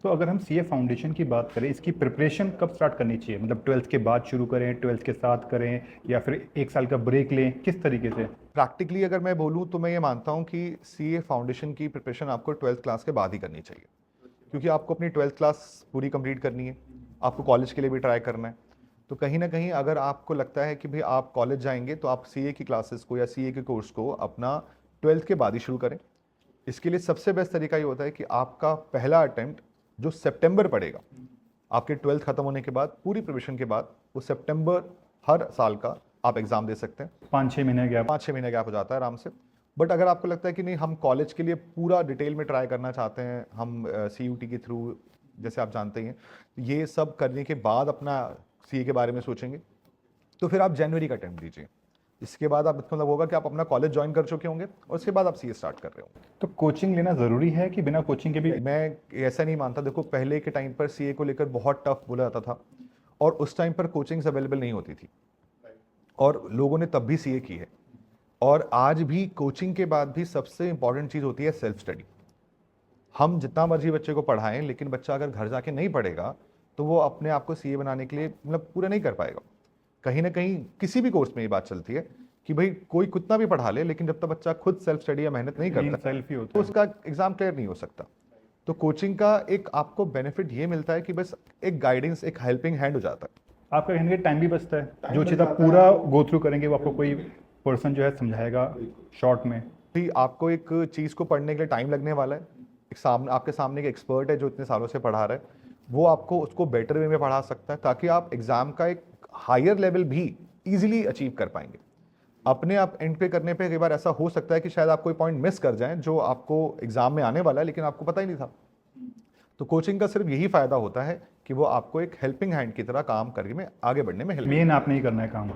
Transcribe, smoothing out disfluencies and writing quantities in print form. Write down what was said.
तो अगर हम सीए फाउंडेशन की बात करें, इसकी प्रिपरेशन कब स्टार्ट करनी चाहिए? मतलब 12th के बाद शुरू करें, 12th के साथ करें, या फिर एक साल का ब्रेक लें, किस तरीके से? प्रैक्टिकली अगर मैं बोलूँ तो मैं ये मानता हूँ कि सीए फाउंडेशन की प्रिपरेशन आपको 12th क्लास के बाद ही करनी चाहिए, क्योंकि आपको अपनी 12th क्लास पूरी कंप्लीट करनी है, आपको कॉलेज के लिए भी ट्राई करना है। तो कहीं ना कहीं अगर आपको लगता है कि भाई आप कॉलेज जाएंगे तो आप सीए की क्लासेस को या सीए के कोर्स को अपना 12th के बाद ही शुरू करें। इसके लिए सबसे बेस्ट तरीका ये होता है कि आपका पहला अटेम्प्ट जो सितंबर पड़ेगा, आपके 12th खत्म होने के बाद पूरी प्रिपरेशन के बाद, वो सितंबर हर साल का आप एग्जाम दे सकते हैं। 5-6 महीने गैप। 5-6 महीने गैप हो जाता है आराम से। बट अगर आपको लगता है कि नहीं, हम कॉलेज के लिए पूरा डिटेल में ट्राई करना चाहते हैं, हम CUT के थ्रू, जैसे आप जानते हैं, ये सब करने के बाद अपना सीए के बारे में सोचेंगे, तो फिर आप जनवरी का अटेम्प्ट दीजिए। इसके बाद आप, मतलब होगा कि आप अपना कॉलेज ज्वाइन कर चुके होंगे और उसके बाद आप सीए स्टार्ट कर रहे होंगे। तो कोचिंग लेना ज़रूरी है कि बिना कोचिंग के भी? मैं ऐसा नहीं मानता। देखो, पहले के टाइम पर सीए को लेकर बहुत टफ बोला जाता था और उस टाइम पर कोचिंग्स अवेलेबल नहीं होती थी और लोगों ने तब भी सीए की है। और आज भी कोचिंग के बाद भी सबसे इंपॉर्टेंट चीज़ होती है सेल्फ स्टडी। हम जितना मर्जी बच्चे को पढ़ाएं, लेकिन बच्चा अगर घर जाके नहीं पढ़ेगा तो वो अपने आप को सीए बनाने के लिए मतलब पूरा नहीं कर पाएगा। कहीं ना कहीं किसी भी कोर्स में ये बात चलती है कि भाई कोई कितना भी पढ़ा ले, लेकिन जब तक बच्चा खुद सेल्फ स्टडी या मेहनत नहीं करता सेल्फ ही होता तो है। उसका एग्जाम क्लियर नहीं हो सकता। तो कोचिंग का एक आपको बेनिफिट ये मिलता है कि बस एक गाइडेंस, एक हेल्पिंग हैंड हो जाता है। आपका कहने का टाइम भी बचता है, जो चीज़ आप पूरा गो थ्रू करेंगे वो आपको कोई पर्सन जो है समझाएगा शॉर्ट में। भी आपको एक चीज़ को पढ़ने के लिए टाइम लगने वाला है, एक सामने आपके सामने एक एक्सपर्ट है जो इतने सालों से पढ़ा रहा है, वो आपको उसको बेटर वे में पढ़ा सकता है ताकि आप एग्जाम का एक हायर लेवल भी इजीली अचीव कर पाएंगे। अपने आप एंड पे करने पे कई बार ऐसा हो सकता है कि शायद आप कोई पॉइंट मिस कर जाएं जो आपको एग्जाम में आने वाला है, लेकिन आपको पता ही नहीं था। तो कोचिंग का सिर्फ यही फायदा होता है कि वो आपको एक हेल्पिंग हैंड की तरह काम करने में, आगे बढ़ने में हेल्प। मेन आपने ही करना है काम।